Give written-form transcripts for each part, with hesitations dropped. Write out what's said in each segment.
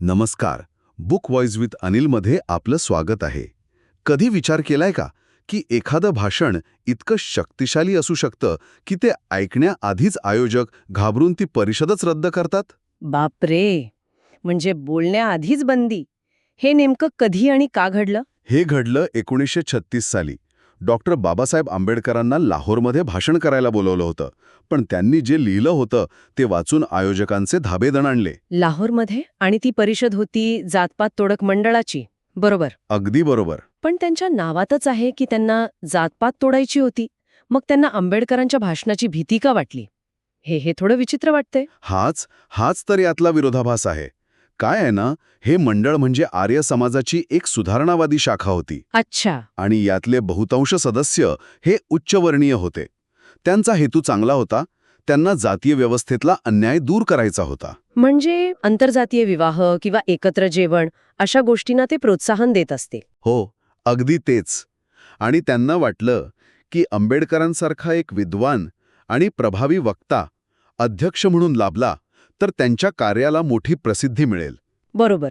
नमस्कार. Book voice with अनिलमध्ये आपलं स्वागत आहे. कधी विचार केलाय का की एखादं भाषण इतकं शक्तिशाली असू शकतं की ते ऐकण्याआधीच आयोजक घाबरून ती परिषदच रद्द करतात? बापरे. म्हणजे बोलण्याआधीच बंदी. हे नेमकं कधी आणि का घडलं? हे घडलं 1936 साली. डॉक्टर बाबासाहेब आंबेडकरांना लाहोरमध्ये भाषण करायला बोलवलं होतं. पण त्यांनी जे लिहिलं होतं ते वाचून आयोजकांचे धाबे दणाणले. लाहोरमध्ये? आणि ती परिषद होती जातपात तोडक मंडळाची. बरोबर. अगदी बरोबर. पण त्यांच्या नावातच आहे की त्यांना जातपात तोडायची होती. मग त्यांना आंबेडकरांच्या भाषणाची भीती का वाटली? हे थोडं विचित्र वाटतंय. हाच तर यातला विरोधाभास आहे. काय आहे ना, हे मंडळ म्हणजे आर्य समाजाची एक सुधारणावादी शाखा होती. अच्छा. आणि यातले बहुतांश सदस्य हे उच्चवर्णीय होते. त्यांचा हेतू चांगला होता. त्यांना जातीय व्यवस्थेतला अन्याय दूर करायचा होता. म्हणजे आंतरजातीय विवाह किंवा एकत्र जेवण अशा गोष्टींना ते प्रोत्साहन देत असते. हो, अगदी तेच. आणि त्यांना वाटलं की आंबेडकरांसारखा एक विद्वान आणि प्रभावी वक्ता अध्यक्ष म्हणून लाभला तर त्यांच्या कार्याला मोठी प्रसिद्धी मिळेल. बरोबर.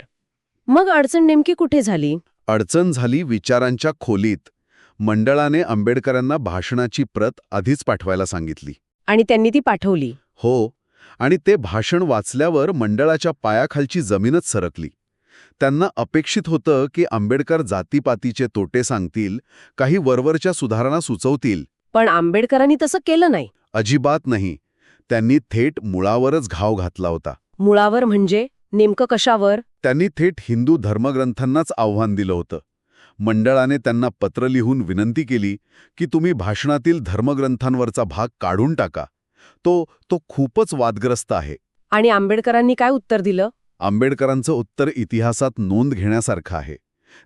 मग अडचण नेमकी कुठे झाली? अडचण झाली विचारांच्या खोलीत. मंडळाने आंबेडकरांना भाषणाची प्रत आधीच पाठवायला सांगितली. आणि त्यांनी ती पाठवली. हो, आणि ते भाषण वाचल्यावर मंडळाच्या पायाखालची जमीनच सरकली. त्यांना अपेक्षित होतं की आंबेडकर जातीपातीचे तोटे सांगतील, काही वरवरच्या सुधारणा सुचवतील. पण आंबेडकरांनी तसं केलं नाही. अजिबात नाही. त्यांनी थेट मुळावरच घाव घातला होता. मुळावर म्हणजे नेमकं कशावर? त्यांनी थेट हिंदू धर्मग्रंथांनाच आव्हान दिलं होतं. मंडळाने त्यांना पत्र लिहून विनंती केली की तुम्ही भाषणातील धर्मग्रंथांवरचा भाग काढून टाका. तो खूपच वादग्रस्त आहे. आणि आंबेडकरांनी काय उत्तर दिलं? आंबेडकरांचं उत्तर इतिहासात नोंद घेण्यासारखं आहे.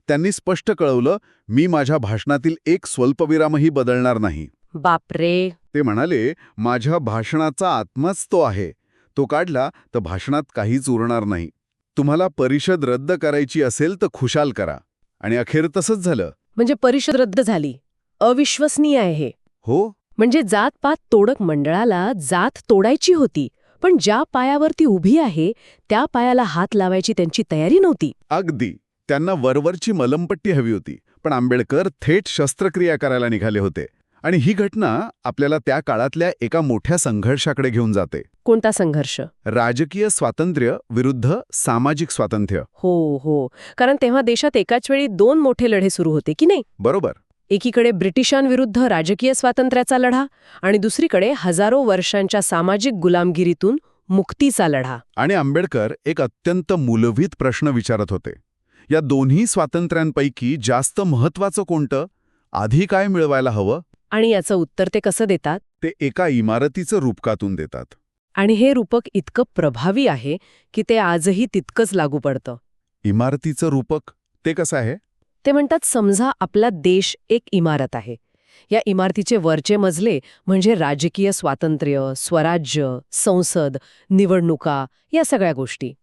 त्यांनी स्पष्ट कळवलं, मी माझ्या भाषणातील एक स्वल्पविरामही बदलणार नाही. बापरे. ते म्हणाले, माझ्या भाषणाचा आत्माच तो आहे. तो काढला तर भाषणात काहीच उरणार नाही. तुम्हाला परिषद रद्द करायची असेल तर खुशाल करा. आणि अखेर तसंच झालं. म्हणजे परिषद रद्द झाली. अविश्वसनीय आहे हे. हो, म्हणजे जात-पात तोडक मंडळाला जात तोडायची होती, पण ज्या पायावर ती उभी आहे त्या पायाला हात लावायची त्यांची तयारी नव्हती. अगदी. त्यांना वरवरची मलमपट्टी हवी होती, पण आंबेडकर थेट शस्त्रक्रिया करायला निघाले होते. आणि ही घटना आपल्याला त्या काळातल्या एका मोठ्या संघर्षाकडे घेऊन जाते. कोणता संघर्ष? राजकीय स्वातंत्र्य विरुद्ध सामाजिक स्वातंत्र्य. हो. कारण तेव्हा देशात एकाच वेळी दोन मोठे लढे सुरू होते की नाही? बरोबर. एकीकडे ब्रिटिशांविरुद्ध राजकीय स्वातंत्र्याचा लढा आणि दुसरीकडे हजारो वर्षांच्या सामाजिक गुलामगिरीतून मुक्तीचा लढा. आणि आंबेडकर एक अत्यंत मूलभूत प्रश्न विचारत होते. या दोन्ही स्वातंत्र्यांपैकी जास्त महत्वाचं कोणतं? आधी काय मिळवायला हवं? आणि याचं उत्तर ते कसं देतात? ते एका इमारतीचं रूपकातून देतात. आणि हे रूपक इतकं प्रभावी आहे की ते आजही तितकंच लागू पडतं. इमारतीचं रूपक ते कसं आहे? ते म्हणतात, समजा आपला देश एक इमारत आहे. या इमारतीचे वरचे मजले म्हणजे राजकीय स्वातंत्र्य, स्वराज्य, संसद, निवडणुका, या सगळ्या गोष्टी.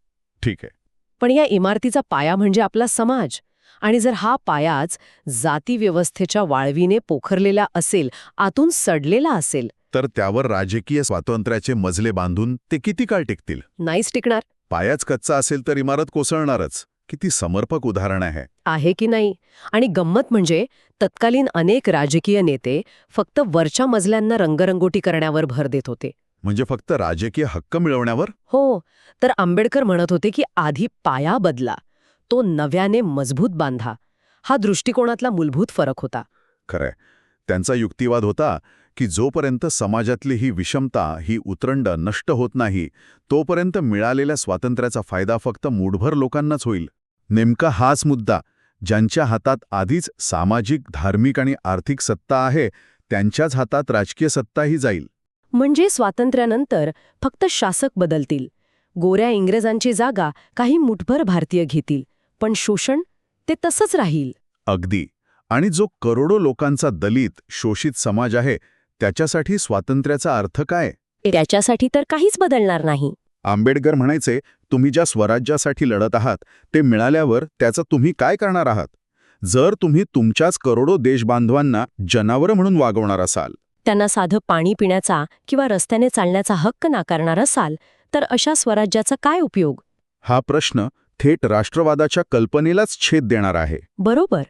ठीक आहे. पण या इमारतीचा पाया म्हणजे आपला समाज. आणि जर हा पायाच जातीव्यवस्थेच्या वाळवीने पोखरलेला असेल, आतून सडलेला असेल, तर त्यावर राजकीय स्वातंत्र्याचे मजले बांधून ते किती काळ टिकतील? नाहीच टिकणार. पायाच कच्चा असेल तर इमारत कोसळणारच. किती समर्पक उदाहरण आहे की नाही? आणि गंमत म्हणजे तत्कालीन अनेक राजकीय नेते फक्त वरच्या मजल्यांना रंगरंगोटी करण्यावर भर देत होते. म्हणजे फक्त राजकीय हक्क मिळवण्यावर? हो. तर आंबेडकर म्हणत होते की आधी पाया बदला, तो नव्याने मजबूत बांधा. हा दृष्टिकोनातला मूलभूत फरक होता. खरंय. त्यांचा युक्तिवाद होता की जोपर्यंत समाजातली ही विषमता, ही उतरंड नष्ट होत नाही, तोपर्यंत मिळालेल्या स्वातंत्र्याचा फायदा फक्त मूठभर लोकांनाच होईल. नेमका हाच मुद्दा. ज्यांच्या हातात आधीच सामाजिक, धार्मिक आणि आर्थिक सत्ता आहे, त्यांच्याच हातात राजकीय सत्ताही जाईल. म्हणजे स्वातंत्र्यानंतर फक्त शासक बदलतील. गोऱ्या इंग्रजांची जागा काही मुठभर भारतीय घेतील. पण शोषण ते तसंच राहील. अगदी. आणि जो करोडो लोकांचा दलित, शोषित समाज आहे, त्याच्यासाठी स्वातंत्र्याचा अर्थ काय? त्याच्यासाठी तर काहीच बदलणार नाही. आंबेडकर म्हणायचे, तुम्ही ज्या स्वराज्यासाठी लढत आहात ते मिळाल्यावर त्याचं तुम्ही काय करणार आहात? जर तुम्ही तुमच्याच करोडो देशबांधवांना जनावरं म्हणून वागवणार असाल, त्यांना साधं पाणी पिण्याचा किंवा रस्त्याने चालण्याचा हक्क नाकारणार असाल, तर अशा स्वराज्याचा काय उपयोग? हा प्रश्न थेट राष्ट्रवादाच्या कल्पनेलाच छेद देणारा आहे. बरोबर.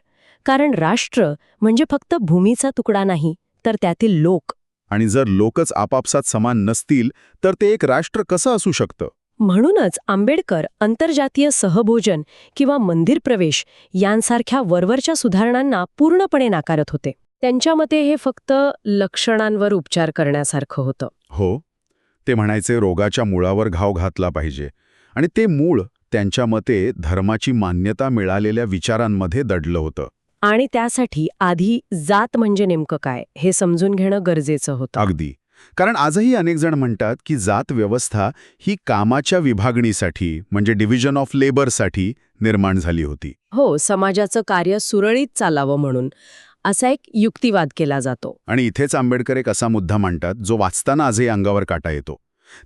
कारण राष्ट्र म्हणजे फक्त भूमीचा तुकडा नाही, तर त्यातील लोक. आणि जर लोकच आपापसात समान नसतील तर ते एक राष्ट्र कसं असू शकतं? म्हणूनच आंबेडकर आंतरजातीय सहभोजन किंवा मंदिर प्रवेश यांसारख्या वरवरच्या सुधारणांना पूर्णपणे नाकारत होते. त्यांच्या मते हे फक्त लक्षणांवर उपचार करण्यासारखं होतं. हो, ते म्हणायचे रोगाच्या मुळावर घाव घातला पाहिजे. आणि ते मूळ त्यांच्या मते धर्माची मान्यता मिळालेल्या विचारांमध्ये दडलं होतं. आणि त्यासाठी आधी जात म्हणजे नेमकं काय हे समजून घेणं गरजेचं होतं. अगदी. कारण आजही अनेक जण म्हणतात की जात व्यवस्था ही कामाच्या विभागणीसाठी म्हणजे डिव्हिजन ऑफ लेबरसाठी निर्माण झाली होती. हो, समाजाचं कार्य सुरळीत चालावं म्हणून असा एक युक्तिवाद केला जातो. आणि इथेच आंबेडकर एक असा मुद्दा मांडतात जो वाचताना आजही अंगावर काटा येतो.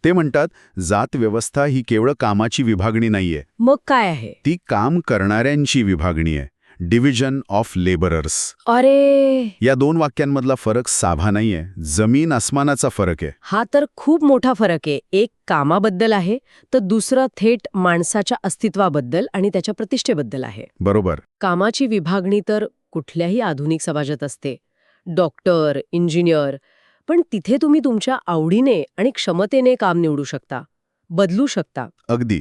ते म्हणतात जात व्यवस्था ही केवळ कामाची विभागणी नाहीये, मग काय आहे? ती काम करणाऱ्यांची विभागणी आहे. Division of labourers. अरे, या दोन वाक्यांमधला फरक साधा नाहीये, जमीन आसमानाचा फरक आहे. हा तर खूप मोठा फरक आहे. एक कामाबद्दल आहे तर दुसरं थेट माणसाच्या अस्तित्वाबद्दल आणि त्याच्या प्रतिष्ठेबद्दल आहे. बरोबर. कामाची विभागणी तर कुठल्याही आधुनिक समाजात असते, डॉक्टर, इंजिनियर. पण तिथे तुम्ही तुमच्या आवडीने आणि क्षमतेने काम निवडू शकता, बदलू शकता. अगदी.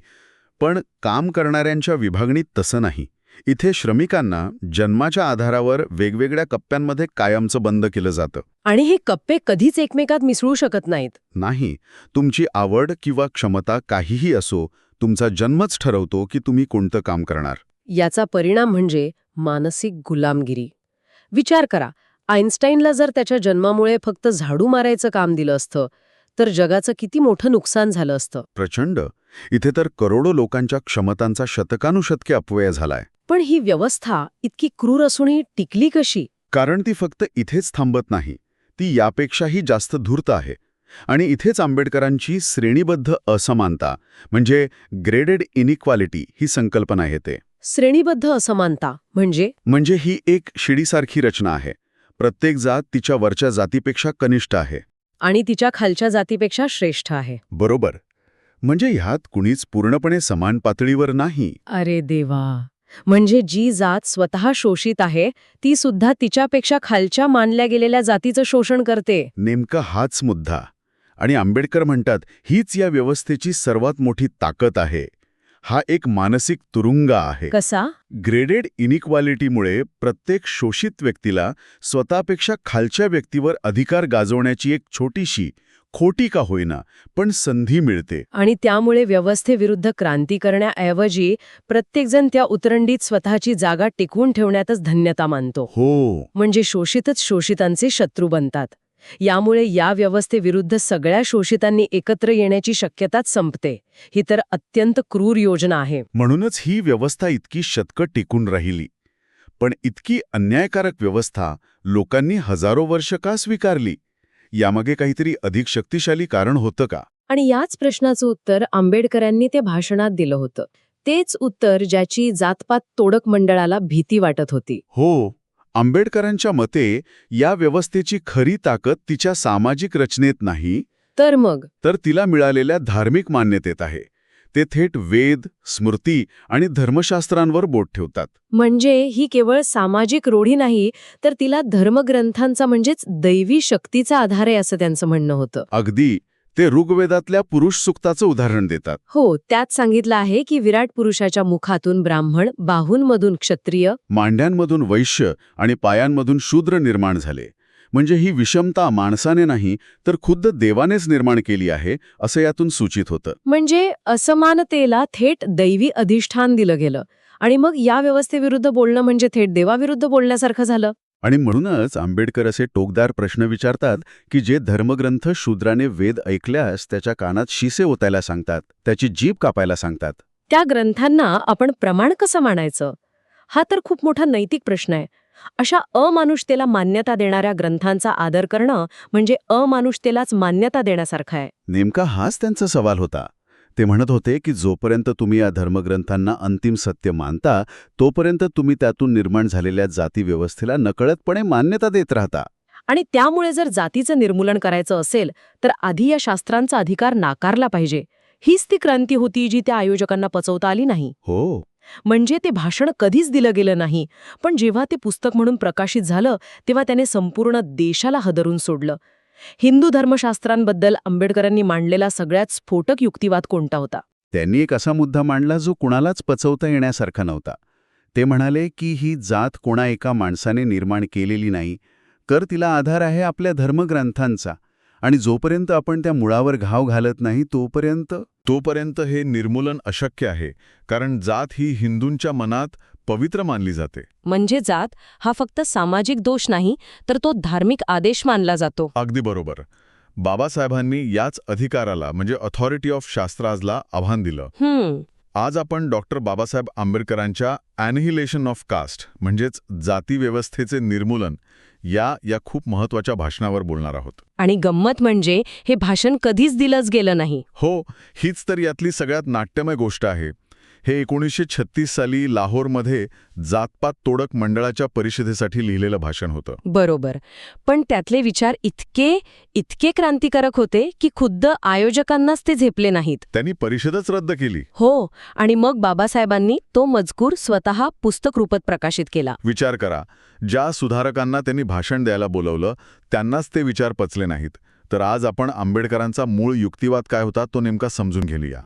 पण काम करणाऱ्यांच्या विभागणीत तसं नाही. इथे श्रमिकांना जन्माच्या आधारावर वेगवेगळ्या कप्प्यांमध्ये कायमचं बंद केलं जातं. आणि हे कप्पे कधीच एकमेकात मिसळू शकत नाहीत. नाही, तुमची आवड किंवा क्षमता काहीही असो, तुमचा जन्मच ठरवतो की तुम्ही कोणतं काम करणार. याचा परिणाम म्हणजे मानसिक गुलामगिरी. विचार करा, आईन्स्टाईनला जर त्याच्या जन्मामुळे फक्त झाडू मारायचं काम दिलं असतं तर जगाचं किती मोठं नुकसान झालं असतं. प्रचंड. इथे तर करोडो लोकांच्या क्षमतांचा शतकानुशतके अपव्यय झालाय. पण ही व्यवस्था इतकी क्रूर असूनही टिकली कशी? कारण ती फक्त इथेच थांबत नाही, ती यापेक्षाही जास्त धूर्त आहे. आणि इथेच आंबेडकरांची श्रेणीबद्ध असमानता म्हणजे ग्रेडेड इनइक्वालिटी ही संकल्पना येते. श्रेणीबद्ध असमानता म्हणजे ही एक शिडीसारखी रचना आहे. प्रत्येक जात तिच्या वरच्या जातीपेक्षा कनिष्ठ आहे आणि तिच्या खालच्या जातीपेक्षा श्रेष्ठ आहे. बरोबर. म्हणजे ह्यात कुणीच पूर्णपणे समान पातळीवर नाही. अरे देवा, म्हणजे जी जात स्वतः शोषित आहे ती सुद्धा तिच्यापेक्षा खालच्या मानल्या गेलेल्या जातीचं शोषण करते. नेमका हाच मुद्दा. आणि आंबेडकर म्हणतात हीच या व्यवस्थेची सर्वात मोठी ताकद आहे. हा एक मानसिक तुरुंग आहे. कसा? ग्रेडेड इनइक्वालिटीमुळे प्रत्येक शोषित व्यक्तीला स्वतःपेक्षा खालच्या व्यक्तीवर अधिकार गाजवण्याची एक छोटीशी, खोटी का होईना पण संधी मिळते. आणि त्यामुळे व्यवस्थेविरुद्ध क्रांती करण्याऐवजी प्रत्येकजण त्या उतरंडीत स्वतःची जागा टिकवून ठेवण्यातच धन्यता मानतो. हो. म्हणजे शोषितच शोषितांचे शत्रू बनतात. यामुळे या व्यवस्थेविरुद्ध सगळ्या शोषितांनी एकत्र येण्याची शक्यताच संपते. ही तर अत्यंत क्रूर योजना आहे. म्हणूनच ही व्यवस्था इतकी शतकं टिकून राहिली. पण इतकी अन्यायकारक व्यवस्था लोकांनी हजारो वर्ष का स्वीकारली? यामागे काहीतरी अधिक शक्तिशाली कारण होतं का? आणि याच प्रश्नाचं उत्तर आंबेडकरांनी त्या भाषणात दिलं होतं. तेच उत्तर ज्याची जातपात तोडक मंडळाला भीती वाटत होती. हो. आंबेडकरांच्या मते या व्यवस्थेची खरी ताकद तिच्या सामाजिक रचनेत नाही, तर तिला मिळालेल्या धार्मिक मान्यतेत आहे. ते थेट वेद, स्मृती आणि धर्मशास्त्रांवर बोट ठेवतात. म्हणजे ही केवळ सामाजिक रूढी नाही, तर तिला धर्मग्रंथांचा म्हणजेच दैवी शक्तीचा आधार आहे असं त्यांचं म्हणणं होतं. अगदी. ते ऋग्वेदातल्या पुरुष सूक्ताचं उदाहरण देतात. हो, त्यात सांगितलं आहे की विराट पुरुषाच्या मुखातून ब्राह्मण, बाहूंमधून क्षत्रिय, मांड्यांमधून वैश्य आणि पायांमधून शूद्र निर्माण झाले. म्हणजे ही विषमता माणसाने नाही तर खुद्द देवानेच निर्माण केली आहे असं यातून सूचित होतं. म्हणजे असमानतेला थेट दैवी अधिष्ठान दिलं गेलं. आणि मग या व्यवस्थेविरुद्ध बोलणं म्हणजे थेट देवाविरुद्ध बोलण्यासारखं झालं. आणि म्हणूनच आंबेडकर असे टोकदार प्रश्न विचारतात की जे धर्मग्रंथ शूद्राने वेद ऐकल्यास त्याच्या कानात शिसे ओतायला सांगतात, त्याची जीभ कापायला सांगतात, त्या ग्रंथांना आपण प्रमाण कसं मानायचं? हा तर खूप मोठा नैतिक प्रश्न आहे. अशा अमानुषतेला मान्यता देणाऱ्या ग्रंथांचा आदर करणं म्हणजे अमानुषतेलाच मान्यता देण्यासारखं आहे. नेमका हाच त्यांचा सवाल होता. ते म्हणत होते की जोपर्यंत तुम्ही या धर्मग्रंथांना अंतिम सत्य मानता तोपर्यंत तुम्ही त्यातून निर्माण झालेल्या जाती व्यवस्थेला नकळतपणे मान्यता देत राहता. आणि त्यामुळे जर जातीचं निर्मूलन करायचं असेल तर आधी या शास्त्रांचा अधिकार नाकारला पाहिजे. हीच ती क्रांती होती जी त्या आयोजकांना पचवता आली नाही. हो. म्हणजे ते भाषण कधीच दिलं गेलं नाही, पण जेव्हा ते पुस्तक म्हणून प्रकाशित झालं तेव्हा त्याने संपूर्ण देशाला हदरून सोडलं. हिंदू धर्मशास्त्रांबद्दल आंबेडकरांनी मांडलेला सगळ्यात स्फोटक युक्तिवाद कोणता होता? त्यांनी एक असा मुद्दा मांडला जो कुणालाच पचवता येण्यासारखा नव्हता. ते म्हणाले की ही जात कोणा एका माणसाने निर्माण केलेली नाही, तर तिला आधार आहे आपल्या धर्मग्रंथांचा, आणि जोपर्यंत आपण त्या मुळावर घाव घालत नाही तोपर्यंत हे निर्मूलन अशक्य आहे, कारण जात ही हिंदूंच्या मनात पवित्र मानली जाते. म्हणजे जात हा फक्त सामाजिक दोष नाही, तर तो धार्मिक आदेश मानला जातो. अगदी बरोबर. बाबासाहेबांनी याच अधिकाराला म्हणजे ऑथॉरिटी ऑफ शास्त्राजला आव्हान दिलं. आज आपण डॉक्टर बाबासाहेब आंबेडकरांच्या ॲनिहिलेशन ऑफ कास्ट म्हणजेच जाती व्यवस्थेचे निर्मूलन या खूप महत्वाच्या भाषणावर बोलणार आहोत. आणि गंमत म्हणजे हे भाषण कधीच दिलंच गेलं नाही. हो, हीच तर यातली सगळ्यात नाट्यमय गोष्ट आहे. हे 1936 साली लाहोरमध्ये जातपात तोडक मंडळाच्या परिषदेसाठी लिहिलेलं भाषण होतं. बरोबर. पण त्यातले विचार इतके क्रांतिकारक होते की खुद्द आयोजकांनाच ते झेपले नाहीत. त्यांनी परिषदच रद्द केली. हो, आणि मग बाबासाहेबांनी तो मजकूर स्वतः पुस्तक रूपात प्रकाशित केला. विचार करा, ज्या सुधारकांना त्यांनी भाषण द्यायला बोलवलं त्यांनाच ते विचार पचले नाहीत. तर आज आपण आंबेडकरांचा मूळ युक्तिवाद काय होता तो नेमका समजून घेऊया.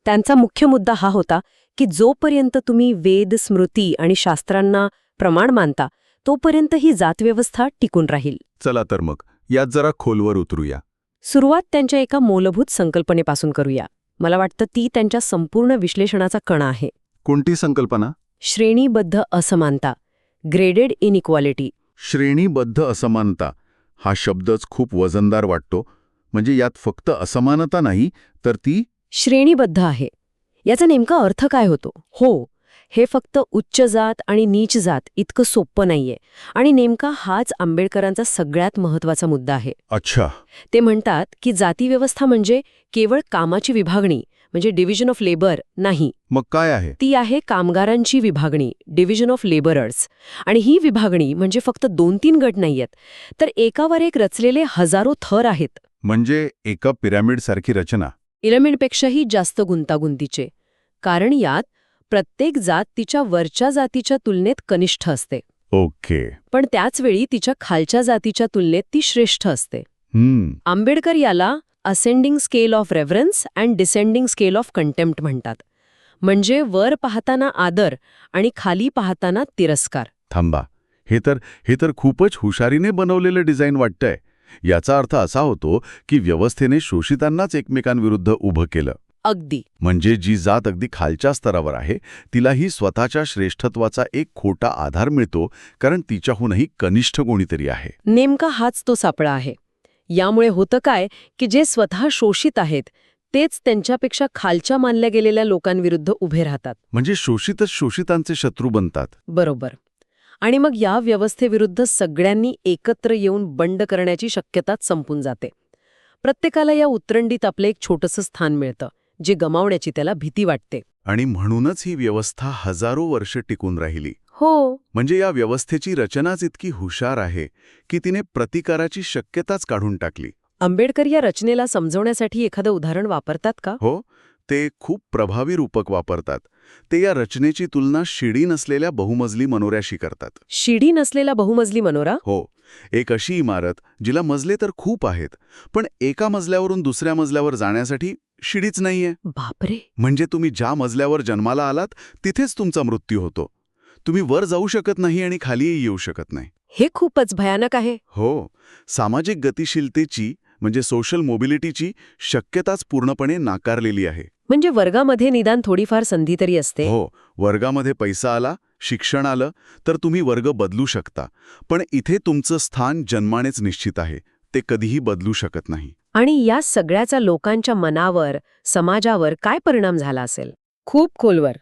त्यांचा मुख्य मुद्दा हा होता की जोपर्यंत तुम्ही वेद, स्मृती आणि शास्त्रांना प्रमाण मानता तोपर्यंत ही जातव्यवस्था टिकून राहील. चला तर मग यात जरा खोलवर उतरूया. सुरुवात त्यांच्या एका मूलभूत संकल्पनेपासून करूया. मला वाटतं ती त्यांच्या संपूर्ण विश्लेषणाचा कणा आहे. कोणती संकल्पना? श्रेणीबद्ध असमानता, ग्रेडेड इनइक्वालिटी. श्रेणीबद्ध असमानता हा शब्दच खूप वजनदार वाटतो. म्हणजे यात फक्त असमानता नाही, तर ती श्रेणीबद्ध आहे. याचा नेमका अर्थ काय होतो? हो, हे फक्त उच्च जात आणि नीच जात इतकं सोपं नाहीये. आणि नेमका हाच आंबेडकरांचा सगळ्यात महत्वाचा मुद्दा आहे. अच्छा. ते म्हणतात की जातीव्यवस्था म्हणजे केवळ कामाची विभागणी, म्हणजे डिव्हिजन ऑफ लेबर नाही. मग काय आहे? ती आहे कामगारांची विभागणी, डिव्हिजन ऑफ लेबरर्स. आणि ही विभागणी म्हणजे फक्त 2-3 गट नाहीयेत, तर एकावर एक रचलेले हजारो थर आहेत. म्हणजे एका पिरॅमिडसारखी रचना. पिरॅमिडपेक्षाही जास्त गुंतागुंतीचे. कारण यात प्रत्येक जात तिच्या वरच्या जातीच्या तुलनेत कनिष्ठ असते. ओके. पण त्याचवेळी तिच्या खालच्या जातीच्या तुलनेत ती श्रेष्ठ असते. आंबेडकर याला ascending scale of reverence and descending scale of contempt म्हणतात. म्हणजे वर पाहताना आदर आणि खाली पाहताना तिरस्कार. थांबा, हे तर खूपच हुशारीने बनवलेलं डिझाईन वाटतंय. याचा अर्थ असा होतो की व्यवस्थेने शोषितांनाच एकमेकांविरुद्ध उभं केलं. अगदी. म्हणजे जी जात अगदी खालच्या स्तरावर आहे तिलाही स्वतःच्या श्रेष्ठत्वाचा एक खोटा आधार मिळतो, कारण तिच्याहूनही कनिष्ठ कोणीतरी आहे. नेमका हाच तो सापळा आहे. यामुळे होतं काय की जे स्वतः शोषित आहेत तेच त्यांच्यापेक्षा खालच्या मानल्या गेलेल्या लोकांविरुद्ध उभे राहतात. म्हणजे शोषितच शोषितांचे शत्रू बनतात. बरोबर. आणि मग या व्यवस्थेविरुद्ध सगळ्यांनी एकत्र येऊन बंड करण्याची शक्यताच संपून जाते. प्रत्येकाला या उतरंडीत आपलं एक छोटंसं स्थान मिळतं, जे गमावण्याची त्याला भीती वाटते. आणि म्हणूनच ही व्यवस्था हजारो वर्ष टिकून राहिली. हो. म्हणजे या व्यवस्थेची रचनाच इतकी हुशार आहे की तिने प्रतिकाराची शक्यताच काढून टाकली. आंबेडकर या रचनेला समजवण्यासाठी एखादं उदाहरण वापरतात का? हो, ते खूप प्रभावी रूपक वापरतात. ते या रचनेची तुलना शिडी नसलेल्या बहुमजली मनोऱ्याशी करतात. शिडी नसलेला बहुमजली मनोरा? हो, एक अशी इमारत जिला मजले तर खूप आहेत, पण एका मजल्यावरून दुसऱ्या मजल्यावर जाण्यासाठी शिडीच नाहीये. बापरे. म्हणजे तुम्ही ज्या मजल्यावर जन्माला आलात तिथेच तुमचा मृत्यू होतो. तुम्ही वर जाऊ शकत नाही आणि खालीही येऊ शकत नाही. हे खूपच भयानक आहे. हो, सामाजिक गतिशीलतेची म्हणजे सोशल मोबिलिटीची शक्यताच पूर्णपणे नाकारलेली आहे. म्हणजे वर्गामध्ये निदान थोडीफार संधी तरी असते. हो, वर्गामध्ये पैसा आला, शिक्षण आलं तर तुम्ही वर्ग बदलू शकता, पण इथे तुमचं स्थान जन्मानेच निश्चित आहे. ते कधीही बदलू शकत नाही. आणि या सगळ्याचा लोकांच्या मनावर, समाजावर काय परिणाम झाला असेल? खूप खोलवर.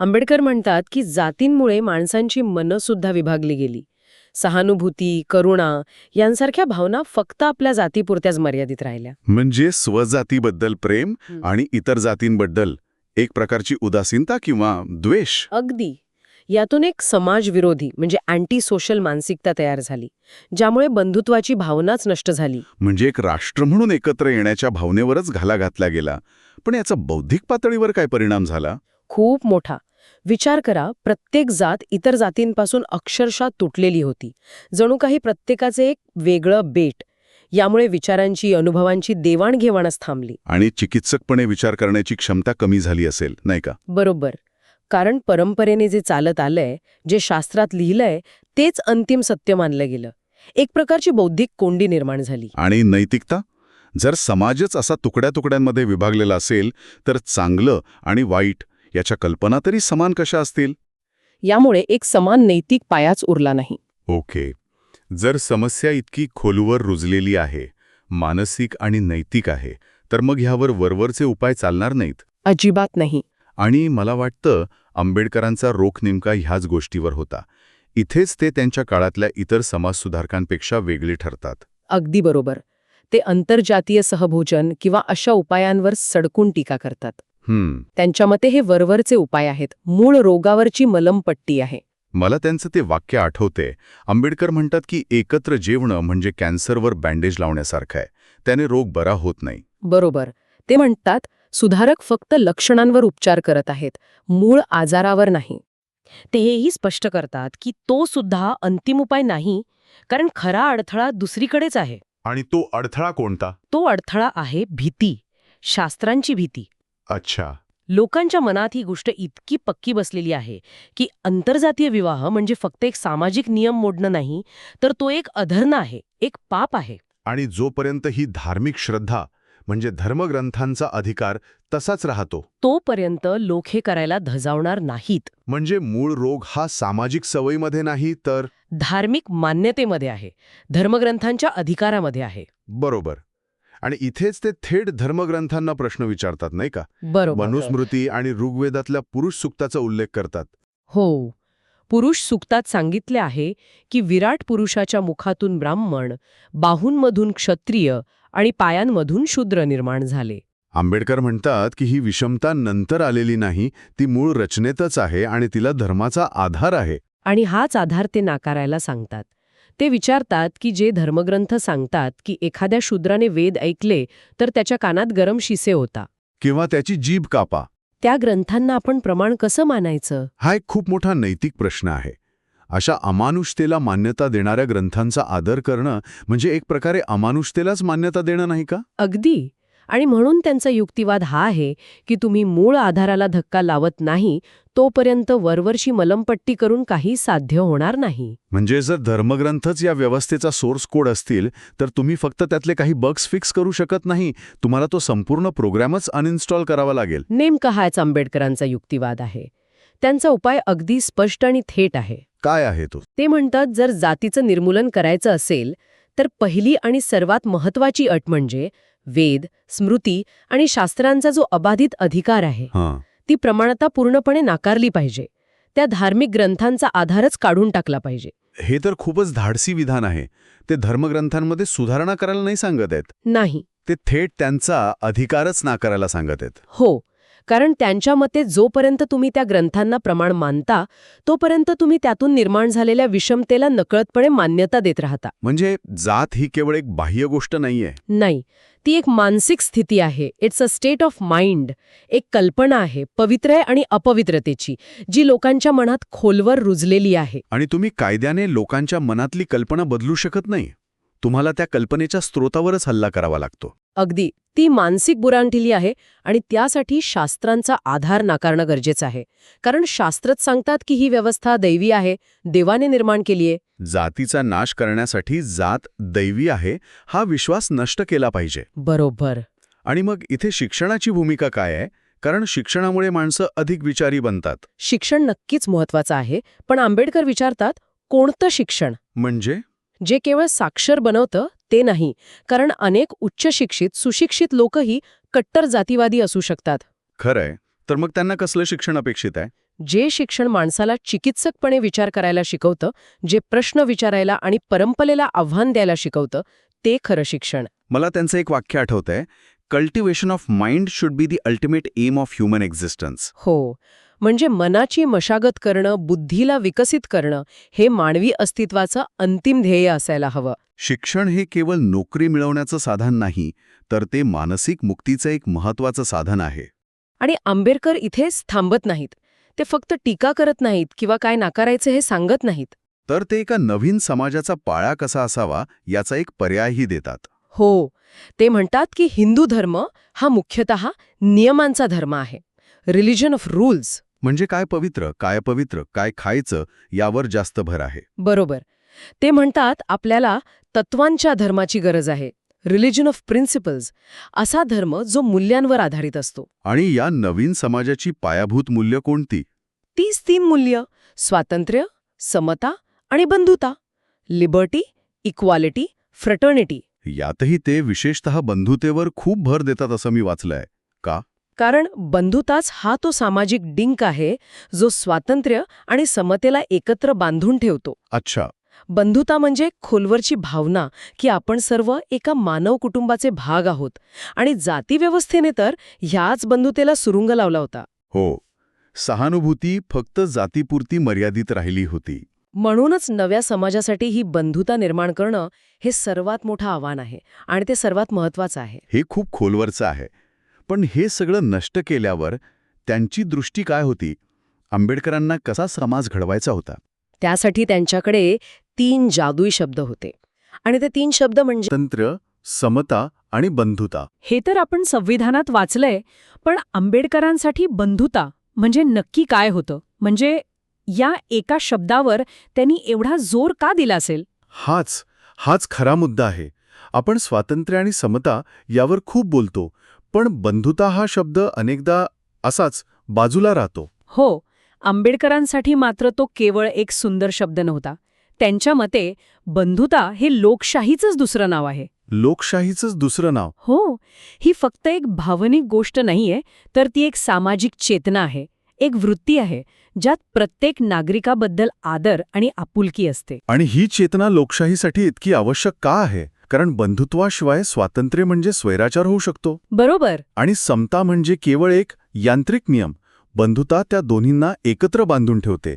आंबेडकर म्हणतात की जातींमुळे माणसांची मनं सुद्धा विभागली गेली. सहानुभूती, करुणा यांसारख्या भावना फक्त आपल्या जातीपुरत्याच मर्यादित राहिल्या. म्हणजे स्वजातीबद्दल प्रेम आणि इतर जातींबद्दल एक प्रकारची उदासीनता किंवा द्वेष. अगदी. यातून एक समाजविरोधी म्हणजे अँटी सोशल मानसिकता तयार झाली, ज्यामुळे बंधुत्वाची भावनाच नष्ट झाली. म्हणजे एक राष्ट्र म्हणून एकत्र येण्याच्या भावनेवरच घाला घातला गेला. पण याचा बौद्धिक पातळीवर काय परिणाम झाला? खूप मोठा. विचार करा, प्रत्येक जात इतर जातींपासून अक्षरशः तुटलेली होती. जणू काही प्रत्येकाचे एक वेगळं बेट. यामुळे विचारांची, अनुभवांची देवाणघेवाणच थांबली. आणि चिकित्सकपणे विचार करण्याची क्षमता कमी झाली असेल, नाही का? बरोबर. कारण परंपरेने जे चालत आलंय, जे शास्त्रात लिहिलंय, तेच अंतिम सत्य मानलं गेलं. एक प्रकारची बौद्धिक कोंडी निर्माण झाली. आणि नैतिकता? जर समाजच असा तुकड्या तुकड्यांमध्ये विभागलेला असेल तर चांगलं आणि वाईट याच्या कल्पना तरी समान कशा असतील? यामुळे एक समान नैतिक पायाच उरला नाही. ओके. जर समस्या इतकी खोलवर रुजलेली आहे, मानसिक आणि नैतिक आहे, तर मग ह्यावर वरवरचे उपाय चालणार नाहीत. अजिबात नाही. आणि मला वाटतं आंबेडकरांचा रोख नेमका ह्याच गोष्टीवर होता. इथेच ते त्यांच्या काळातल्या इतर समाजसुधारकांपेक्षा वेगळे ठरतात. अगदी बरोबर. ते आंतरजातीय सहभोजन किंवा अशा उपायांवर सडकून टीका करतात. त्यांच्या मते हे वरवरचे उपाय आहेत, मूळ रोगावरची मलमपट्टी आहे. मला त्यांचं ते वाक्य आठवते. आंबेडकर म्हणतात की एकत्र जेवणं म्हणजे कॅन्सरवर बँडेज लावण्यासारखं आहे. त्याने रोग बरा होत नाही. बरोबर. ते म्हणतात, सुधारक फक्त लक्षणांवर उपचार करत आहेत, मूळ आजारावर नाही. ते हेही स्पष्ट करतात की तो सुद्धा अंतिम उपाय नाही, कारण खरा अडथळा दुसरीकडेच आहे. आणि तो अडथळा कोणता? तो अडथळा आहे भीती, शास्त्रांची भीती. अच्छा. लोकांच्या मनात ही गोष्ट इतकी पक्की बसलेली आहे की आंतरजातीय विवाह म्हणजे फक्त एक सामाजिक नियम मोडणं नाही, तर तो एक अधर्म आहे, एक पाप आहे. आणि जोपर्यंत ही धार्मिक श्रद्धा म्हणजे धर्मग्रंथांचा अधिकार तसाच राहतो, तोपर्यंत लोक हे करायला धजावणार नाहीत. म्हणजे मूळ रोग हा सामाजिक सवयीमध्ये नाही तर धार्मिक मान्यतेमध्ये आहे, धर्मग्रंथांच्या अधिकारामध्ये आहे. बरोबर. आणि इथेच ते थेट धर्मग्रंथांना प्रश्न विचारतात, नाही का? बरोबर. मनुस्मृती आणि ऋग्वेदातल्या पुरुष सूक्ताचा उल्लेख करतात. हो. पुरुष सूक्तात सांगितले आहे की विराट पुरुषाच्या मुखातून ब्राह्मण, बाहूंमधून क्षत्रिय आणि पायांमधून शूद्र निर्माण झाले. आंबेडकर म्हणतात की ही विषमता नंतर आलेली नाही, ती मूळ रचनेतच आहे आणि तिला धर्माचा आधार आहे. आणि हाच आधार ते नाकारायला सांगतात. ते विचारतात की जे धर्मग्रंथ सांगतात की एखाद्या शूद्राने वेद ऐकले तर त्याच्या कानात गरम शिसे होता, किंवा त्याची जीभ कापा, त्या ग्रंथांना आपण प्रमाण कसं मानायचं? हा एक खूप मोठा नैतिक प्रश्न आहे. अशा अमानुषतेला मान्यता देणाऱ्या ग्रंथांचा आदर करणं म्हणजे एक प्रकारे अमानुषतेलाच मान्यता देणं, नाही का? अगदी. आणि म्हणून त्यांचा युक्तिवाद हा आहे की तुम्ही मूळ आधाराला धक्का लावत नाही तोपर्यंत वरवरची मलमपट्टी करून काही साध्य होणार नाही. म्हणजे जर धर्मग्रंथच या व्यवस्थेचा सोर्स कोड असतील तर तुम्ही फक्त त्यातले काही बग्स फिक्स करू शकत नाही, तुम्हाला तो संपूर्ण प्रोग्रॅमच अनइन्स्टॉल करावा लागेल. नेमका हाच आंबेडकरांचा युक्तिवाद आहे. त्यांचा उपाय अगदी स्पष्ट आणि थेट आहे. काय आहे तो? ते म्हणतात, जर जातीचं निर्मूलन करायचं असेल तर पहिली आणि सर्वात महत्वाची अट म्हणजे वेद, स्मृती आणि शास्त्रांचा जो अबाधित अधिकार आहे ती प्रमाणता पूर्णपणे नाकारली पाहिजे. त्या धार्मिक ग्रंथांचा आधारच काढून टाकला पाहिजे. हे तर खूपच धाडसी विधान आहे. ते धर्मग्रंथांमध्ये सुधारणा करायला नाही सांगत आहेत. नाही. ते थेट त्यांचा अधिकारच नाकारायला सांगत आहेत. हो. कारण त्यांच्या मते जोपर्यंत तुम्ही त्या ग्रंथांना प्रमाण मानता तोपर्यंत तुम्ही त्यातून निर्माण झालेल्या विषमतेला नकळतपणे मान्यता देत राहता. म्हणजे जात ही केवळ एक बाह्य गोष्ट नाहीये. नाही, ती एक मानसिक स्थिती आहे. It's a state of mind. एक कल्पना आहे पवित्र आणि अपवित्रतेची, जी लोकांच्या मनात खोलवर रुजलेली आहे. आणि तुम्ही कायद्याने लोकांच्या मनातली कल्पना बदलू शकत नाही. तुम्हाला त्या कल्पनेच्या स्रोतावरच हल्ला करावा लागतो. अगदी. ती मानसिक बुरांठिली आहे आणि त्यासाठी शास्त्रांचा आधार नाकारणं गरजेचं आहे. कारण शास्त्रच सांगतात की ही व्यवस्था दैवी आहे, देवाने निर्माण केली आहे. जातीचा नाश करण्यासाठी जात दैवी आहे हा विश्वास नष्ट केला पाहिजे. बरोबर. आणि मग इथे शिक्षणाची भूमिका काय आहे? कारण शिक्षणामुळे माणसं अधिक विचारी बनतात. शिक्षण नक्कीच महत्वाचं आहे, पण आंबेडकर विचारतात, कोणतं शिक्षण? म्हणजे जे केवळ साक्षर बनवतं ते नाही, कारण अनेक उच्च शिक्षित, सुशिक्षित लोकही कट्टर जातीवादी असू शकतात. खरंय. तर मग त्यांना कसलं शिक्षण अपेक्षित आहे? जे शिक्षण माणसाला चिकित्सकपणे विचार करायला शिकवतं, जे प्रश्न विचारायला आणि परंपरेला आव्हान द्यायला शिकवतं, ते खरं शिक्षण. मला त्यांचं एक वाक्य आठवतंय, cultivation of mind should be the ultimate aim of human existence. हो. म्हणजे मनाची मशागत करणं, बुद्धीला विकसित करणं, हे मानवी अस्तित्वाचं अंतिम ध्येय असायला हवं. शिक्षण हे केवळ नोकरी मिळवण्याचं साधन नाही, तर ते मानसिक मुक्तीचं एक महत्त्वाचं साधन आहे. आणि आंबेडकर इथेच थांबत नाहीत. ते फक्त टीका करत नाहीत किंवा काय नाकारायचं हे सांगत नाहीत. तर ते एका नवीन समाजाचा पाया कसा असावा याचा एक पर्यायही देतात. हो, ते म्हणतात की हिंदू धर्म हा मुख्यतः नियमांचा धर्म आहे. Religion of rules. म्हणजे काय पवित्र, काय अपवित्र, काय खायचं यावर जास्त भर आहे. बरोबर. ते म्हणतात आपल्याला तत्वांच्या धर्माची गरज आहे. रिलिजन ऑफ प्रिन्सिपल्स, असा धर्म जो मूल्यांवर आधारित असतो. आणि या नवीन समाजाची पायाभूत मूल्य कोणती? तीच 3 मूल्य: स्वातंत्र्य, समता आणि बंधुता. Liberty, equality, fraternity. यातही ते विशेषतः बंधुतेवर खूप भर देतात असं मी वाचलंय. का? कारण बंधुताच हा तो सामाजिक डिंक आहे जो स्वातंत्र्य आणि समतेला एकत्र बांधून ठेवतो. अच्छा. बंधुता म्हणजे खोलवरची भावना की आपण सर्व एका मानव कुटुंबाचे भाग आहोत, आणि जातीव्यवस्थेने तर ह्याच बंधुतेला सुरुंग लावला होता. हो. सहानुभूती फक्त जातीपुरती मर्यादित राहिली होती. म्हणूनच नव्या समाजासाठी ही बंधुता निर्माण करणं हे सर्वात मोठं आव्हान आहे, आणि ते सर्वात महत्त्वाचं आहे. हे खूप खोलवरचं आहे. पण हे सगळं नष्ट केल्यावर त्यांची दृष्टी काय होती? आंबेडकरांना कसा समाज घडवायचा होता? त्यासाठी त्यांच्याकडे 3 जादुई शब्द होते, आणि ते 3 शब्द म्हणजे तंत्र, समता आणि बंधुता. हे तर आपण संविधानात वाचलंय, पण आंबेडकरांसाठी बंधुता म्हणजे नक्की काय होतं? म्हणजे या एका शब्दावर त्यांनी एवढा जोर का दिला असेल? हाच खरा मुद्दा आहे. आपण स्वातंत्र्य आणि समता यावर खूप बोलतो, पण बंधुता हा शब्द अनेकदा असाच बाजूला राहतो. हो, आंबेडकरांसाठी मात्र तो केवळ एक सुंदर शब्द नव्हता. त्यांच्या मते बंधुता हे लोकशाहीचंच दुसरं नाव आहे. लोकशाहीचंच दुसरं नाव? हो, ही फक्त एक भावनिक गोष्ट नाहीये, तर ती एक सामाजिक चेतना आहे, एक वृत्ती आहे, ज्यात प्रत्येक नागरिकाबद्दल आदर आणि आपुलकी असते. आणि ही चेतना लोकशाहीसाठी इतकी आवश्यक का आहे? कारण बंधुत्वाशिवाय स्वातंत्र्य म्हणजे स्वैराचार होऊ शकतो. बरोबर. आणि समता म्हणजे केवळ एक यांत्रिक नियम. बंधुता त्या दोन्हींना एकत्र बांधून ठेवते.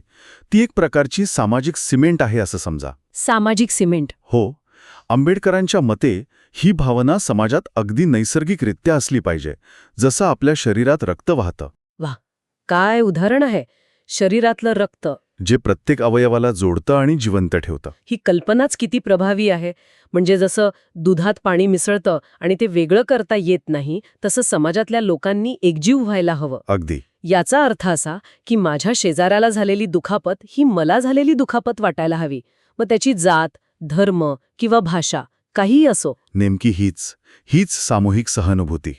ती एक प्रकारची सामाजिक सिमेंट आहे असं समजा. सामाजिक सिमेंट. हो. आंबेडकरांच्या मते ही भावना समाजात अगदी नैसर्गिकरित्या असली पाहिजे, जसं आपल्या शरीरात रक्त वाहतं. काय उदाहरण आहे! शरीरातलं रक्त, जे प्रत्येक अवयवाला जोडतं आणि जिवंत ठेवतं. ही कल्पनाच किती प्रभावी आहे. म्हणजे जसं दुधात पाणी मिसळतं आणि ते वेगळं करता येत नाही, तसं समाजातल्या लोकांनी एकजीव व्हायला हवं. अगदी. याचा अर्थ असा की माझ्या शेजाऱ्याला झालेली दुखापत ही मला झालेली दुखापत वाटायला हवी, मग त्याची जात, धर्म किंवा भाषा काहीही असो. नेमकी हीच सामूहिक सहानुभूती.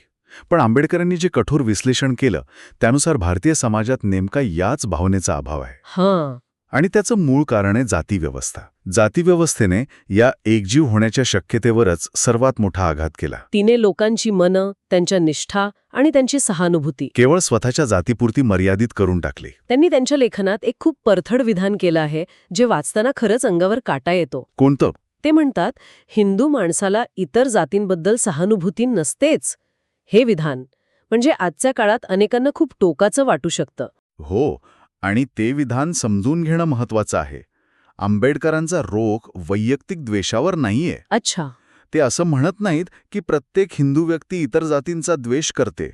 पण आंबेडकरांनी जे कठोर विश्लेषण केलं त्यानुसार भारतीय समाजात नेमका याच भावनेचा अभाव आहे. हां. आणि त्याचं मूळ कारण आहे जातीव्यवस्था. जातीव्यवस्थेने या एकजीव होण्याच्या शक्यतेवरच सर्वात मोठा आघात केला. तिने लोकांची मनं, त्यांच्या निष्ठा आणि त्यांची सहानुभूती केवळ स्वतःच्या जातीपुरती मर्यादित करून टाकली. त्यांनी त्यांच्या लेखनात एक खूप परथड विधान केलं आहे, जे वाचताना खरंच अंगावर काटा येतो. कोणतं? ते म्हणतात, हिंदू माणसाला इतर जातींबद्दल सहानुभूती नसतेच. हे विधान म्हणजे आजच्या काळात अनेकांना खूप टोकाचं वाटू शकतं. हो. आणि ते विधान समजून घेणं महत्वाचं आहे. आंबेडकरांचा रोख वैयक्तिक द्वेषावर नाहीये. अच्छा. ते असं म्हणत नाहीत की प्रत्येक हिंदू व्यक्ती इतर जातींचा द्वेष करते.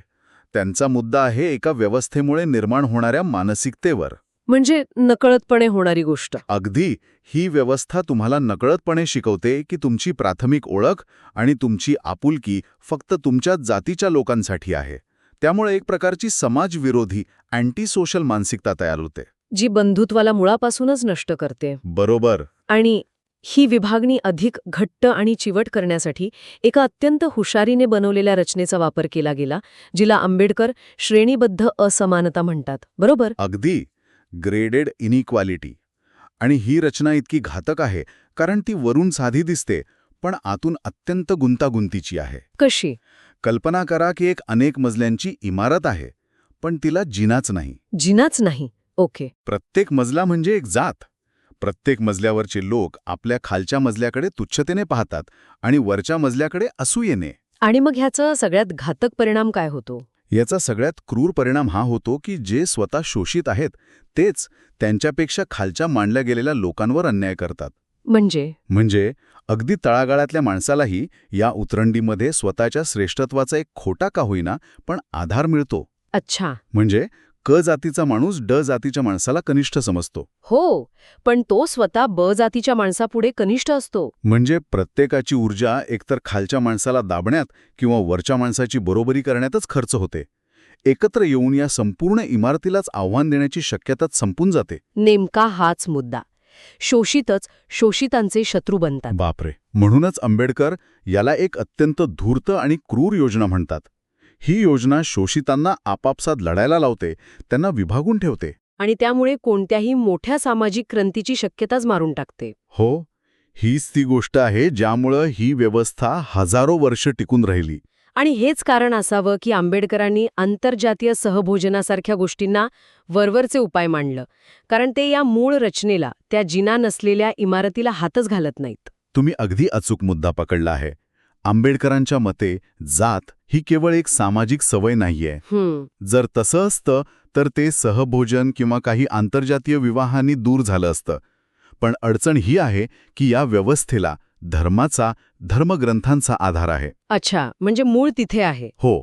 त्यांचा मुद्दा आहे एका व्यवस्थेमुळे निर्माण होणाऱ्या मानसिकतेवर. म्हणजे नकळतपणे होणारी गोष्ट. अगदी. ही व्यवस्था तुम्हाला नकळतपणे शिकवते की तुमची प्राथमिक ओळख आणि तुमची आपुलकी फक्त तुमच्याच जातीच्या लोकांसाठी आहे. त्यामुळे एक प्रकारची समाजविरोधी अँटी सोशल मानसिकता तयार होते, जी बंधुत्वाला मुळापासूनच नष्ट करते. बरोबर. आणि ही विभागणी अधिक घट्ट आणि चिवट करण्यासाठी एका अत्यंत हुशारीने बनवलेल्या रचनेचा वापर केला गेला, जिला आंबेडकर श्रेणीबद्ध असमानता म्हणतात. बरोबर. अगदी. Graded inequality. आणि ही रचना इतकी घातक आहे कारण ती वरून साधी दिसते, पण आतून अत्यंत गुंतागुंतीची आहे. कशी? कल्पना करा की एक अनेक मजल्यांची इमारत आहे, पण तिला जिनाच नाही. जिनाच नाही. ओके. प्रत्येक मजला म्हणजे एक जात. प्रत्येक मजल्यावरचे लोक आपल्या खालच्या मजल्याकडे तुच्छतेने पाहतात आणि वरच्या मजल्याकडे असूयेने. आणि मग ह्याचा सगळ्यात घातक परिणाम काय होतो? याचा सगळ्यात क्रूर परिणाम हा होतो की जे स्वतः शोषित आहेत तेच त्यांच्यापेक्षा खालच्या मानल्या गेलेल्या लोकांवर अन्याय करतात. म्हणजे अगदी तळागाळातल्या माणसालाही या उतरंडीमध्ये स्वतःच्या श्रेष्ठत्वाचा एक खोटा का होईना पण आधार मिळतो. अच्छा. म्हणजे क जातीचा माणूस ड जातीच्या माणसाला कनिष्ठ समजतो. हो, पण तो स्वतः ब जातीच्या माणसापुढे कनिष्ठ असतो. म्हणजे प्रत्येकाची ऊर्जा एकतर खालच्या माणसाला दाबण्यात किंवा वरच्या माणसाची बरोबरी करण्यातच खर्च होते. एकत्र येऊन या संपूर्ण इमारतीलाच आव्हान देण्याची शक्यताच संपून जाते. नेमका हाच मुद्दा. शोषितच शोषितांचे शत्रू बनतात. बापरे. म्हणूनच आंबेडकर याला एक अत्यंत धूर्त आणि क्रूर योजना म्हणतात. ही योजना शोषितांना आपापसात लढायला लावते, त्यांना विभागून ठेवते. आणि त्यामुळे कोणत्याही मोठ्या सामाजिक क्रांतीची शक्यताच मारून टाकते. हो, हीच ती गोष्ट आहे ज्यामुळं ही व्यवस्था हजारो वर्ष टिकून राहिली. आणि हेच कारण असावं की आंबेडकरांनी आंतरजातीय सहभोजनासारख्या गोष्टींना वरवरचे उपाय मांडलं. कारण ते या मूळ रचनेला, त्या जिना नसलेल्या इमारतीला हातच घालत नाहीत. तुम्ही अगदी अचूक मुद्दा पकडला आहे. आंबेडकरांच्या मते जात ही केवळ एक सामाजिक सवय नाहीये. जर तसं असतं तर ते सहभोजन किंवा काही आंतरजातीय विवाहांनी दूर झालं असतं. पण अडचण ही आहे की या व्यवस्थेला धर्माचा, धर्मग्रंथांचा आधार आहे. अच्छा, म्हणजे मूळ तिथे आहे. हो,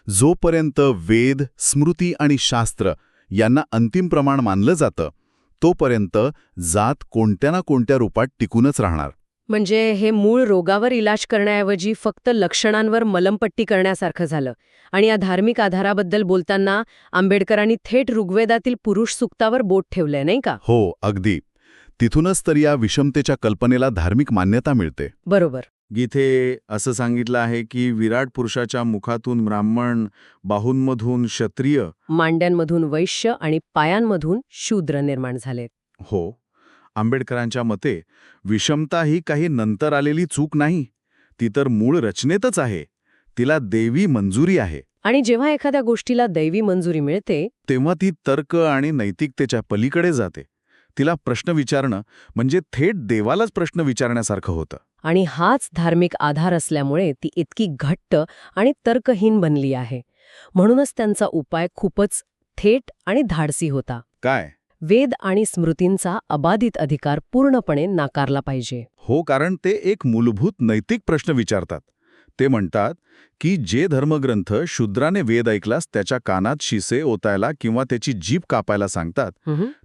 जोपर्यंत वेद, स्मृती आणि शास्त्र यांना अंतिम प्रमाण मानलं जातं तोपर्यंत जात कोणत्या ना कोणत्या रूपात टिकूनच राहणार. म्हणजे हे मूळ रोगावर इलाज करण्याऐवजी फक्त लक्षणांवर मलमपट्टी करण्यासारखं झालं. आणि या धार्मिक आधाराबद्दल बोलताना आंबेडकरांनी थेट ऋग्वेदातील पुरुष सूक्तावर बोट ठेवलंय, नाही का? हो, अगदी. तिथूनच तर या विषमतेच्या कल्पनेला धार्मिक मान्यता मिळते. बरोबर. गीते असं सांगितलं आहे की विराट पुरुषाच्या मुखातून ब्राह्मण, बाहूंमधून क्षत्रिय, मांड्यांमधून वैश्य आणि पायांमधून शूद्र निर्माण झालेत. हो, आंबेडकरांच्या मते विषमता ही काही नंतर आलेली चूक नाही, ती तर मूळ रचनेतच आहे. तिला दैवी मंजुरी आहे. आणि जेव्हा एखाद्या गोष्टीला दैवी मंजुरी मिळते तेव्हा ती तर्क आणि नैतिकतेच्या पलीकडे जाते. तिला प्रश्न विचारणं म्हणजे थेट देवालाच प्रश्न विचारण्यासारखं होतं. आणि हाच धार्मिक आधार असल्यामुळे ती इतकी घट्ट आणि तर्कहीन बनली आहे. म्हणूनच त्यांचा उपाय खूपच थेट आणि धाडसी होता. काय? वेद आणि स्मृतींचा अबाधित अधिकार पूर्णपणे नाकारला पाहिजे. हो, कारण ते एक मूलभूत नैतिक प्रश्न विचारतात. ते म्हणतात की जे धर्मग्रंथ शूद्राने वेद ऐकलास त्याच्या कानात शिसे ओतायला किंवा त्याची जीभ कापायला सांगतात,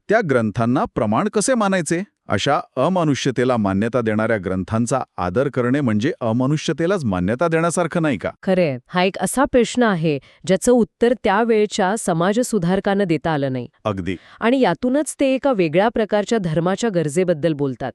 त्या ग्रंथांना प्रमाण कसे मानायचे? अशा अमानुष्यतेला मान्यता देणाऱ्या ग्रंथांचा आदर करणे म्हणजे अमानुष्यतेलाच मान्यता देण्यासारखं नाही का? खरे, हा एक असा प्रश्न आहे ज्याचं उत्तर त्यावेळच्या समाजसुधारकांना देता आलं नाही. अगदी. आणि यातूनच ते एका वेगळ्या प्रकारच्या धर्माच्या गरजेबद्दल बोलतात.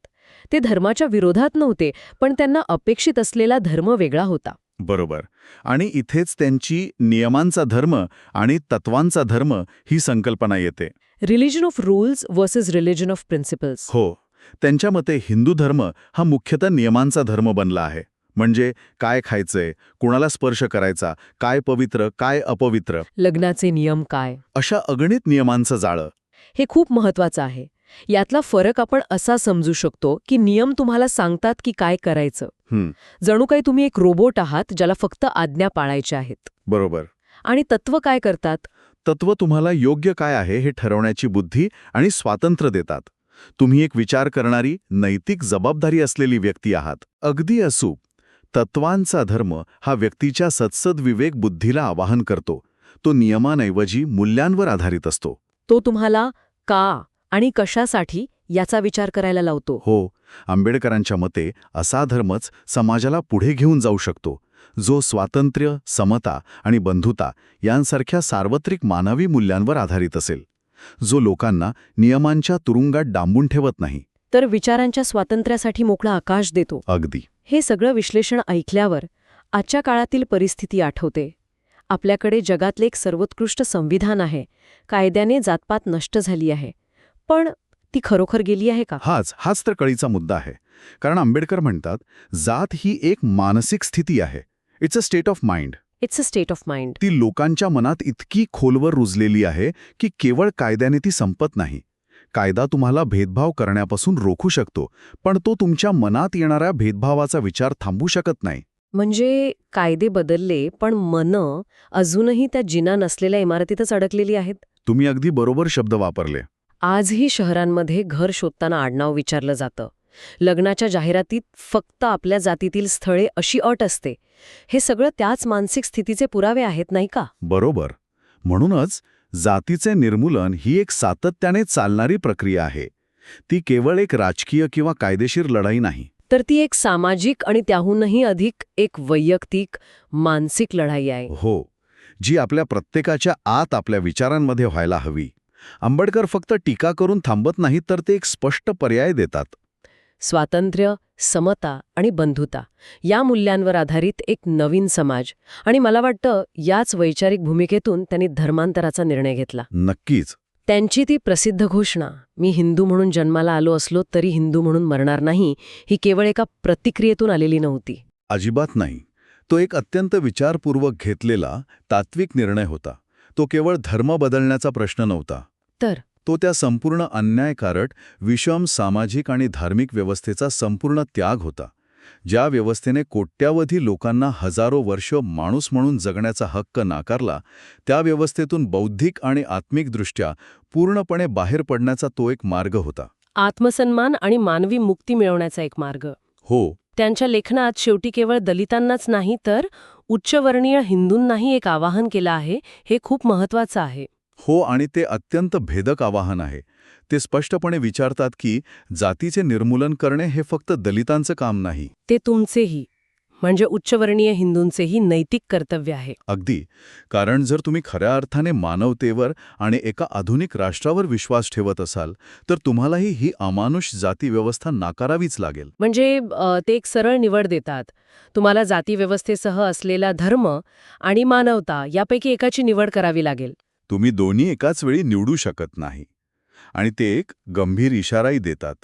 ते धर्माच्या विरोधात नव्हते, पण त्यांना अपेक्षित असलेला धर्म वेगळा होता. बरोबर. आणि इथेच त्यांची नियमांचा धर्म आणि तत्वांचा धर्म ही संकल्पना येते. Religion of rules versus religion of principles. हो, त्यांच्या मते हिंदू धर्म हा मुख्यतः नियमांचा धर्म बनला आहे. म्हणजे काय खायचंय, कुणाला स्पर्श करायचा, काय पवित्र, काय अपवित्र, लग्नाचे नियम काय, अशा अगणित नियमांचं जाळं. हे खूप महत्वाचं आहे. यातला फरक आपण असा समजू शकतो की नियम तुम्हाला सांगतात की काय करायचं. जणू काही तुम्ही एक रोबोट आहात ज्याला फक्त आज्ञा पाळायच्या आहेत. बरोबर. आणि तत्व काय करतात? तत्व तुम्हाला योग्य काय आहे हे ठरवण्याची बुद्धी आणि स्वातंत्र्य देतात. तुम्ही एक विचार करणारी, नैतिक जबाबदारी असलेली व्यक्ती आहात. अगदी असू, तत्वांचा धर्म हा व्यक्तीच्या सत्सद विवेक बुद्धीला आवाहन करतो. तो नियमांऐवजी मूल्यांवर आधारित असतो. तो तुम्हाला का आणि कशासाठी याचा विचार करायला लावतो. हो, आंबेडकरांच्या मते असा धर्मच समाजाला पुढे घेऊन जाऊ शकतो, जो स्वातंत्र्य, समता आणि बंधुता यांसारख्या सार्वत्रिक मानवी मूल्यांवर आधारित असेल, जो लोकांना नियमांच्या तुरुंगात डांबून ठेवत नाही, तर विचारांच्या स्वातंत्र्यासाठी मोकळा आकाश देतो. अगदी. हे सगळं विश्लेषण ऐकल्यावर आजच्या काळातील परिस्थिती आठवते. आपल्याकडे जगातले एक सर्वोत्कृष्ट संविधान आहे, कायद्याने जातपात नष्ट झाली आहे, पण ती खरोखर गेली आहे का? हाच तर कळीचा मुद्दा आहे. कारण आंबेडकर म्हणतात, जात ही एक मानसिक स्थिती आहे. It's a state of mind. It's a state of mind. ती लोकांच्या मनात इतकी खोलवर रुजलेली आहे की केवळ कायद्याने ती संपत नाही. कायदा तुम्हाला भेदभाव करण्यापासून रोखू शकतो, पण तो तुमच्या मनात येणाऱ्या भेदभावाचा विचार थांबवू शकत नाही. म्हणजे कायदे बदलले पण मनं अजूनही त्या जिना नसलेल्या इमारतीतच अडकलेली आहेत. तुम्ही अगदी बरोबर शब्द वापरले. आजही शहरांमध्ये घर शोधताना आडनाव विचारलं जातं. लग्नाच्या जाहिरातीत फक्त आपल्या जातीतील स्थळे अशी अट असते. हे सगळं त्याच मानसिक स्थितीचे पुरावे आहेत नाही का? बरोबर. म्हणूनच जातीचे निर्मूलन ही एक सातत्याने चालणारी प्रक्रिया आहे. ती केवळ एक राजकीय किंवा कायदेशीर लढाई नाही. तर ती एक सामाजिक आणि त्याहूनही अधिक एक वैयक्तिक, मानसिक लढाई आहे. हो, जी आपल्या प्रत्येकाच्या आत आपल्या विचारांमध्ये व्हायला हवी. आंबेडकर फक्त टीका करून थांबत नाहीत, तर ते एक स्पष्ट पर्याय देतात. स्वातंत्र्य, समता आणि बंधुता या मूल्यांवर आधारित एक नवीन समाज. आणि मला वाटतं याच वैचारिक भूमिकेतून त्यांनी धर्मांतराचा निर्णय घेतला. नक्कीच. त्यांची ती प्रसिद्ध घोषणा, मी हिंदू म्हणून जन्माला आलो असलो तरी हिंदू म्हणून मरणार नाही, ही केवळ एका प्रतिक्रियेतून आलेली नव्हती. अजिबात नाही. तो एक अत्यंत विचारपूर्वक घेतलेला तात्विक निर्णय होता. तो केवळ धर्म बदलण्याचा प्रश्न नव्हता. तर तो त्या संपूर्ण अन्यायकारक, विषम सामाजिक आणि धार्मिक व्यवस्थेचा संपूर्ण त्याग होता. ज्या व्यवस्थेने कोट्यावधी लोकांना हजारो वर्ष माणूस म्हणून जगण्याचा हक्क नाकारला, त्या व्यवस्थेतून बौद्धिक आणि आत्मिकदृष्ट्या पूर्णपणे बाहेर पडण्याचा तो एक मार्ग होता. आत्मसन्मान आणि मानवी मुक्ती मिळवण्याचा एक मार्ग. हो, त्यांच्या लेखनात शेवटी केवळ दलितांनाच नाही तर उच्चवर्णीय हिंदूंनाही एक आवाहन केलं आहे. हे खूप महत्वाचं आहे. हो, आणि ते अत्यंत भेदक आवाहन आहे. ते स्पष्टपणे विचारतात की जातीचे निर्मूलन करणे हे फक्त दलितांचं काम नाही. ते तुमचेही, म्हणजे उच्चवर्णीय हिंदूंचेही नैतिक कर्तव्य आहे. अगदी. कारण जर तुम्ही खऱ्या अर्थाने मानवतेवर आणि एका आधुनिक राष्ट्रावर विश्वास ठेवत असाल, तर तुम्हालाही ही अमानुष जाती व्यवस्था नाकारावीच लागेल. म्हणजे ते एक सरळ निवड देतात. तुम्हाला जाती व्यवस्थेसह असलेला धर्म आणि मानवता यापैकी एकाची निवड करावी लागेल. तुम्ही दोन्ही एकाच वेळी निवडू शकत नाही. आणि ते एक गंभीर इशाराही देतात.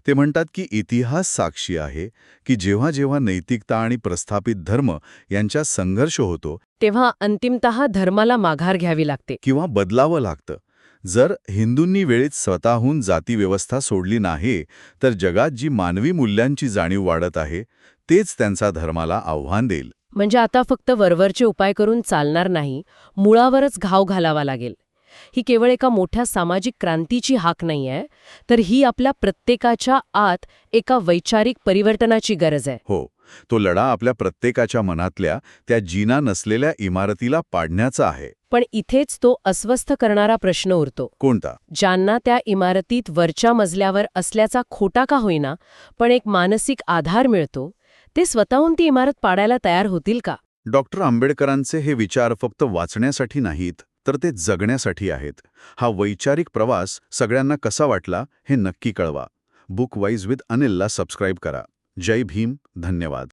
ते म्हणतात की इतिहास साक्षी आहे की जेव्हा जेव्हा नैतिकता आणि प्रस्थापित धर्म यांचा संघर्ष होतो, तेव्हा अंतिमतः धर्माला माघार घ्यावी लागते. किंवा बदलावं लागतं. जर हिंदूंनी वेळेत स्वतःहून जाती व्यवस्था सोडली नाही, तर जगात जी मानवी मूल्यांची जाणीव वाढत आहे, तेच त्यांचा धर्माला आव्हान देईल. म्हणजे आता फक्त वरवरचे उपाय करून चालणार नाही, मुळावरच घाव घालावा लागेल. ही केवळ एका मोठ्या सामाजिक क्रांतीची हाक नाहीये, तर ही आपल्या प्रत्येकाच्या आत एका वैचारिक परिवर्तनाची गरज आहे. हो, तो लढा आपल्या प्रत्येकाच्या मनातल्या त्या जिना नसलेल्या इमारतीला पाडण्याचा आहे. पण इथेच तो अस्वस्थ करणारा प्रश्न उरतो. कोणता? ज्यांना त्या इमारतीत वरच्या मजल्यावर असल्याचा खोटा का होईना पण एक मानसिक आधार मिळतो, ते स्वतःहून ती इमारत पाडायला तयार होतील का? डॉक्टर आंबेडकरांचे हे विचार फक्त वाचण्यासाठी नाहीत, तर ते जगण्यासाठी आहेत. हा वैचारिक प्रवास सगळ्यांना कसा वाटला हे नक्की कळवा. बुक वाईज विथ अनिलला सबस्क्राईब करा. जय भीम. धन्यवाद.